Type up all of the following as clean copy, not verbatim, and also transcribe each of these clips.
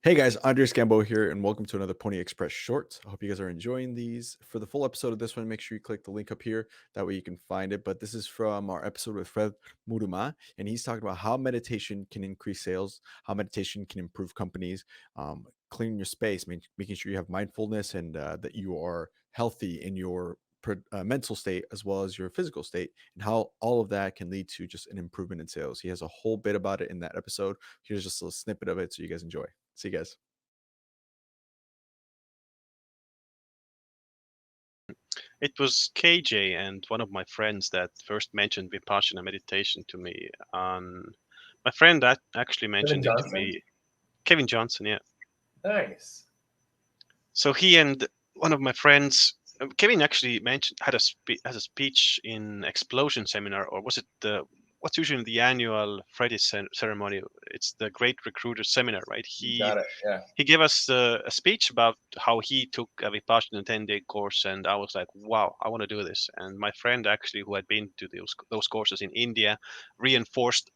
Hey guys, Andres Gambo here, and welcome to another Pony Express short. I hope you guys are enjoying these. For the full episode of this one, make sure you click the link up here. That way you can find it. But this is from our episode with Fred Muruma, and he's talking about how meditation can increase sales, how meditation can improve companies, cleaning your space, making sure you have mindfulness and that you are healthy in your mental state as well as your physical state, and how all of that can lead to just an improvement in sales. He has a whole bit about it in that episode. Here's just a snippet of it so you guys enjoy. See you guys. It was KJ and one of my friends that first mentioned Vipassana meditation to me. My friend that actually Kevin mentioned it to Johnson? me, Kevin Johnson, yeah. Nice. So he and one of my friends, Kevin actually mentioned has a speech in Explosion seminar, or was it what's usually the annual Friday ceremony? It's the Great Recruiter seminar, right? You got it. Yeah. He gave us a speech about how he took a Vipassana 10-day course, and I was like, wow, I want to do this. And my friend actually, who had been to those courses in India, reinforced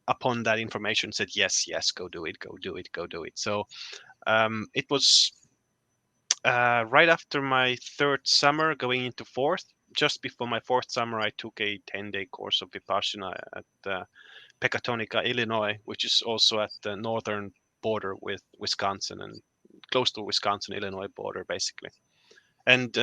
upon that information, said, yes, go do it, go do it, go do it. So it was right after my third summer, going into fourth. Just before my fourth summer, I took a 10-day course of Vipassana at Pecatonica, Illinois, which is also at the northern border with Wisconsin and close to Wisconsin-Illinois border, basically. And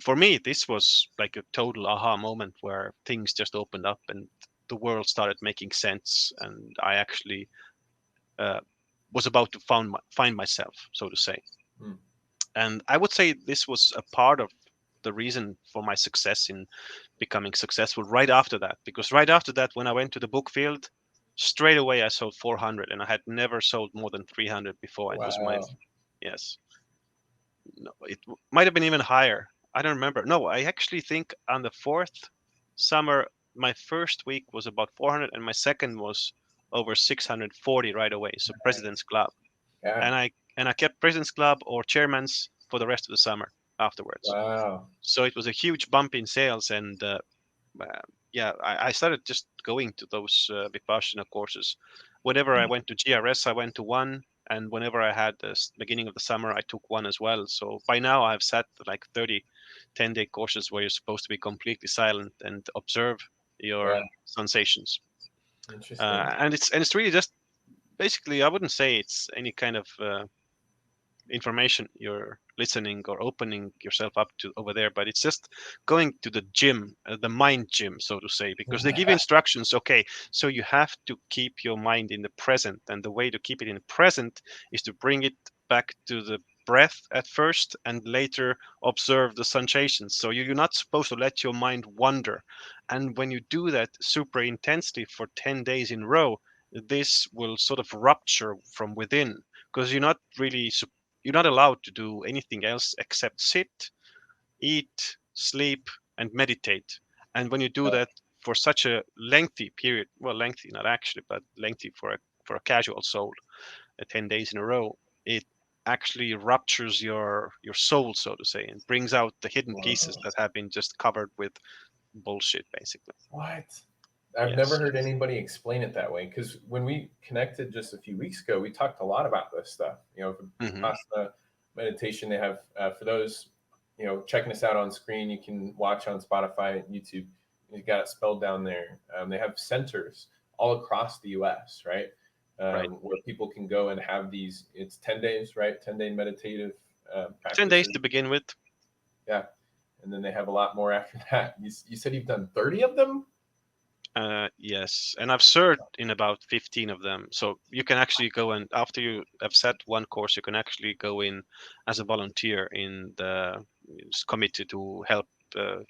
for me, this was like a total aha moment where things just opened up and the world started making sense, and I actually uh, was about to find myself, so to say. Hmm. And I would say this was a part of the reason for my success in becoming successful right after that. Because right after that, when I went to the book field, straight away I sold 400, and I had never sold more than 300 before. It was my, Wow. yes, no, it might have been even higher. I don't remember. No, I actually think on the fourth summer, my first week was about 400, and my second was over 640 right away. So President's Nice. Club, Yeah. and I kept President's Club or Chairman's for the rest of the summer afterwards. Wow. So it was a huge bump in sales, and yeah, I started just going to those Vipassana courses. Whenever I went to GRS, I went to one, and whenever I had the beginning of the summer, I took one as well. So by now, I've sat like 30 10-day courses where you're supposed to be completely silent and observe your Yeah. sensations. Interesting. And it's really just basically, I wouldn't say it's any kind of information you're listening or opening yourself up to over there, but it's just going to the gym, the mind gym, so to say, because they give you instructions. Okay, so you have to keep your mind in the present, and the way to keep it in the present is to bring it back to the breath at first and later observe the sensations. So you're not supposed to let your mind wander, and when you do that super intensely for 10 days in a row, this will sort of rupture from within, because you're not allowed to do anything else except sit, eat, sleep, and meditate. And when you do Yeah. that for such a lengthy period, well, lengthy not actually, but lengthy for a casual soul, 10 days in a row, it actually ruptures your soul, so to say, and brings out the hidden pieces Wow. that have been just covered with bullshit, basically. What? I've never Yes, heard yes. anybody explain it that way. Because when we connected just a few weeks ago, we talked a lot about this stuff. Hmm. Vipassana meditation. They have for those checking us out on screen. You can watch on Spotify, YouTube. You got it spelled down there. They have centers all across the U.S. Right, Right. where people can go and have these. It's 10 days, right? 10-day meditative 10 days practices. to begin with. Yeah, and then they have a lot more after that. You said you've done 30 of them. Yes, and I've served in about 15 of them. So you can actually go, and after you have set one course, you can actually go in as a volunteer in the committee to help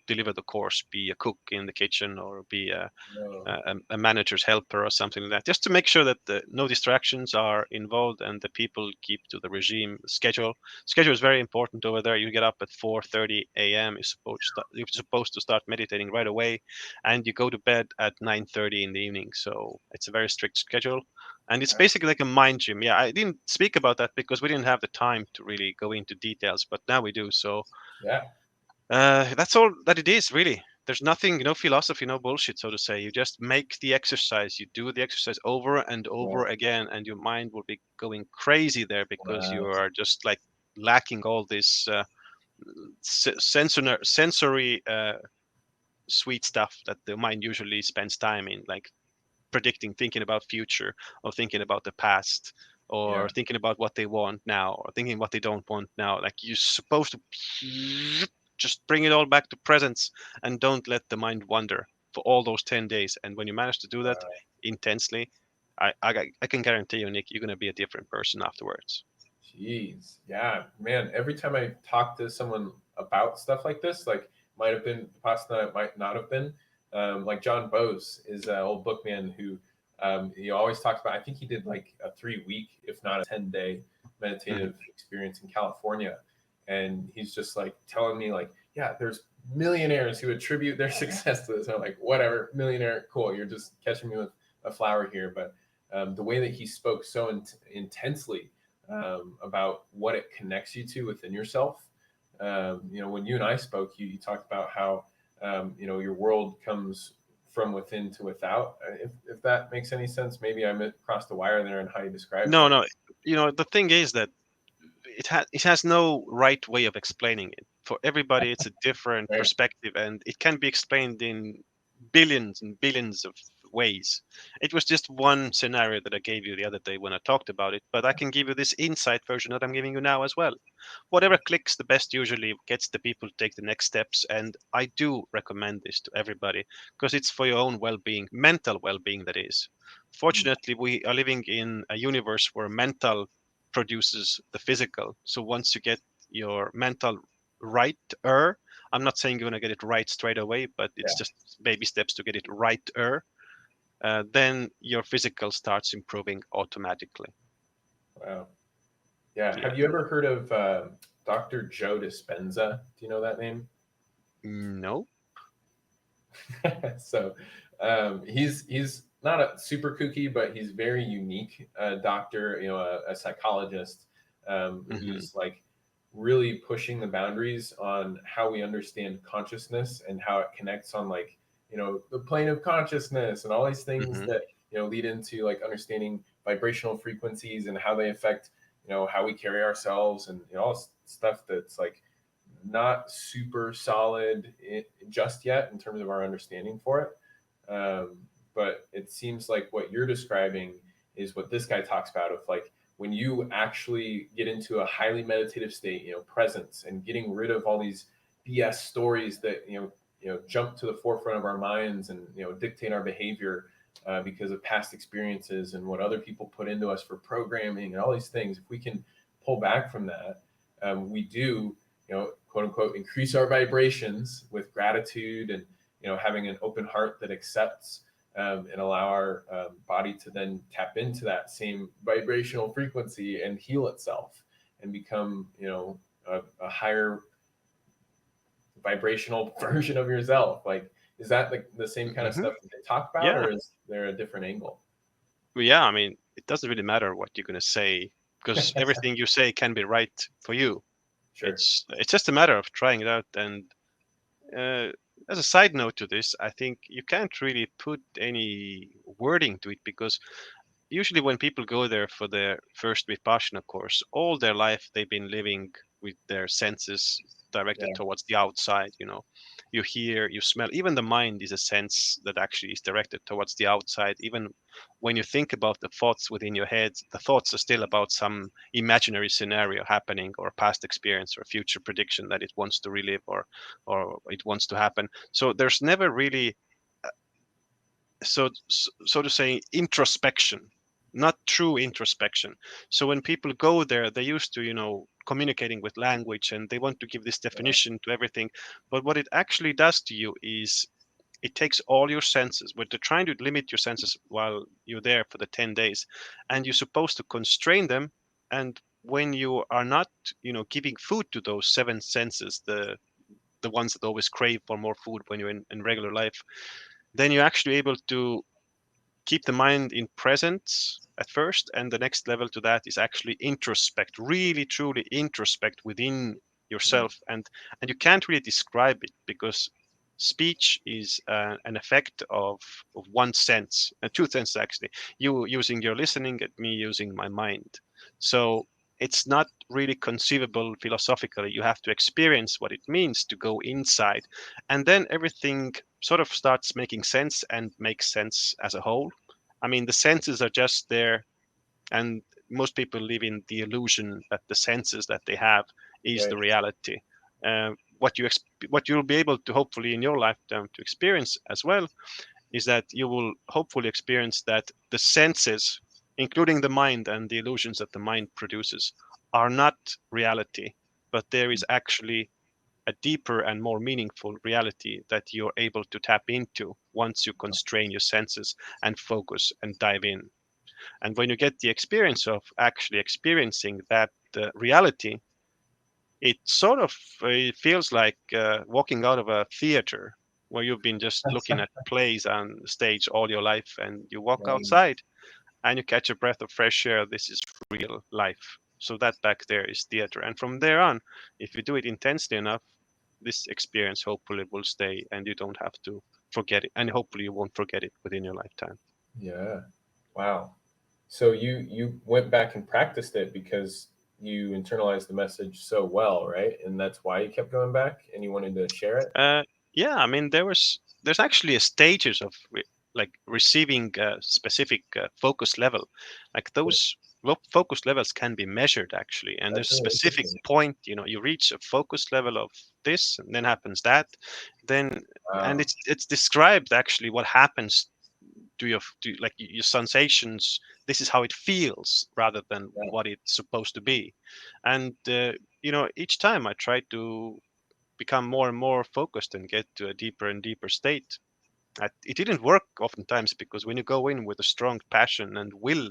deliver the course, be a cook in the kitchen or be No. a manager's helper or something like that, just to make sure that no distractions are involved and the people keep to the regime schedule. Schedule is very important over there. You get up at 4:30 a.m. You're supposed to start meditating right away, and you go to bed at 9:30 in the evening. So it's a very strict schedule, and it's Nice. basically like a mind gym. Yeah, I didn't speak about that because we didn't have the time to really go into details, but now we do. So Yeah. that's all that it is, really. there's nothing, no philosophy, no bullshit, so to say. You just make the exercise. You do the exercise over and over again, and your mind will be going crazy there because you Wow. are just like lacking all this sensory sweet stuff that the mind usually spends time in, like predicting, thinking about future, or thinking about the past, or Yeah. thinking about what they want now, or thinking what they don't want now. Like you're supposed to just bring it all back to presence and don't let the mind wander for all those 10 days. And when you manage to do that intensely, I can guarantee you, Nick, you're going to be a different person afterwards. Jeez. Yeah, man. Every time I talk to someone about stuff like this, like might have been past that, it might not have been. Like John Bose is an old bookman who he always talks about. I think he did like a 3-week, if not a 10-day meditative experience in California, and he's just like telling me like, yeah, there's millionaires who attribute their success to this. I'm like, whatever, millionaire, cool. You're just catching me with a flower here, but the way that he spoke so intensely about what it connects you to within yourself. When you and I spoke, you talked about how your world comes from within to without. If that makes any sense, maybe I crossed the wire there in how you described No, it. no. The thing is that it has no right way of explaining it. For everybody, it's a different Right? perspective, and it can be explained in billions and billions of ways. It was just one scenario that I gave you the other day when I talked about it, but I can give you this insight version that I'm giving you now as well. Whatever clicks the best usually gets the people to take the next steps, and I do recommend this to everybody because it's for your own well-being, mental well-being, that is. Fortunately, we are living in a universe where mental produces the physical. So once you get your mental right-er, I'm not saying you're going to get it right straight away, but it's Yeah. just baby steps to get it right-er. Then your physical starts improving automatically. Wow. Yeah. Yeah. Have you ever heard of Dr. Joe Dispenza? Do you know that name? No. So he's not a super kooky, but he's very unique doctor, a psychologist who's like really pushing the boundaries on how we understand consciousness and how it connects on like, the plane of consciousness and all these things that, lead into like understanding vibrational frequencies and how they affect, how we carry ourselves and all this stuff that's like not super solid just yet in terms of our understanding for it. But it seems like what you're describing is what this guy talks about of like when you actually get into a highly meditative state, presence and getting rid of all these BS stories that, jump to the forefront of our minds and, dictate our behavior because of past experiences and what other people put into us for programming and all these things. If we can pull back from that, we do, quote unquote, increase our vibrations with gratitude and, having an open heart that accepts and allow our body to then tap into that same vibrational frequency and heal itself and become, a higher vibrational version of yourself. Like, is that the same kind of stuff that they talk about, Yeah. or is there a different angle? Well, yeah. I mean, it doesn't really matter what you're going to say because everything you say can be right for you. Sure. It's just a matter of trying it out. And as a side note to this, I think you can't really put any wording to it because usually when people go there for their first Vipassana course, all their life they've been living with their senses directed Yeah. towards the outside. You hear, you smell. Even the mind is a sense that actually is directed towards the outside. Even when you think about the thoughts within your head, the thoughts are still about some imaginary scenario happening or past experience or future prediction that it wants to relive or it wants to happen. So there's never really so to say introspection, not true introspection. So when people go there, they're used to communicating with language and they want to give this definition to everything, but what it actually does to you is it takes all your senses, but they're trying to limit your senses while you're there for the 10 days, and you're supposed to constrain them. And when you are not giving food to those seven senses, the ones that always crave for more food when you're in regular life, then you're actually able to keep the mind in presence at first, and the next level to that is actually introspect, really truly introspect within yourself. And you can't really describe it because speech is an effect of one sense, two senses actually. You using your listening and me using my mind. So it's not really conceivable philosophically. You have to experience what it means to go inside, and then everything sort of starts making sense and makes sense as a whole. I mean, the senses are just there, and most people live in the illusion that the senses that they have is Right. the reality. What you'll be able to hopefully in your lifetime to experience as well is that you will hopefully experience that the senses, including the mind and the illusions that the mind produces, are not reality, but there is actually a deeper and more meaningful reality that you're able to tap into once you constrain your senses and focus and dive in. And when you get the experience of actually experiencing that reality, it sort of it feels like walking out of a theater where you've been just looking at plays on stage all your life, and you walk Right. outside and you catch a breath of fresh air. This is real life. So that back there is theater. And from there on, if you do it intensely enough, this experience hopefully will stay and you don't have to forget it. And hopefully you won't forget it within your lifetime. Yeah. Wow. So you went back and practiced it because you internalized the message so well, right? And that's why you kept going back and you wanted to share it. Uh, yeah, I mean, there's actually a stages of like receiving a specific focus level. Like those focus levels can be measured actually, and there's That's a really specific interesting. point. You reach a focus level of this, and then happens that, then and Wow. it's described actually what happens to like your sensations. This is how it feels rather than Yeah. what it's supposed to be, and each time I try to become more and more focused and get to a deeper and deeper state. It didn't work oftentimes because when you go in with a strong passion and will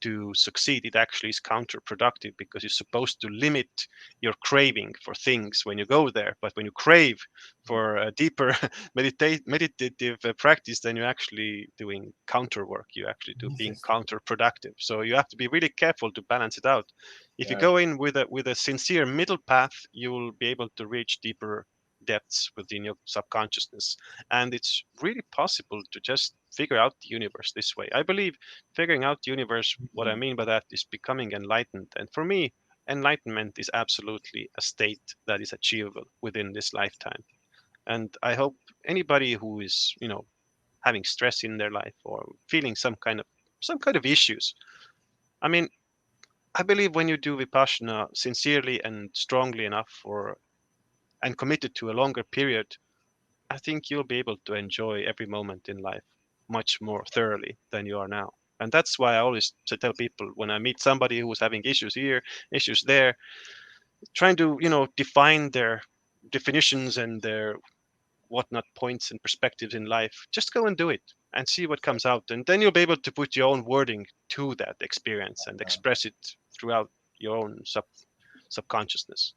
to succeed, it actually is counterproductive because you're supposed to limit your craving for things when you go there. But when you crave for a deeper meditative practice, then you're actually doing counter work. You actually do being Interesting. counterproductive. So you have to be really careful to balance it out. If you Yeah. go in with a sincere middle path, you will be able to reach deeper depths within your subconsciousness, and it's really possible to just figure out the universe this way. I believe figuring out the universe, what I Mhm. mean by that is becoming enlightened. And for me, enlightenment is absolutely a state that is achievable within this lifetime. And I hope anybody who is, having stress in their life or feeling some kind of issues. I mean, I believe when you do Vipassana sincerely and strongly enough for and committed to a longer period, I think you'll be able to enjoy every moment in life much more thoroughly than you are now. And that's why I always tell people when I meet somebody who's having issues here, issues there, trying to, define their definitions and their whatnot points and perspectives in life, just go and do it and see what comes out. And then you'll be able to put your own wording to that experience and express it throughout your own subconsciousness.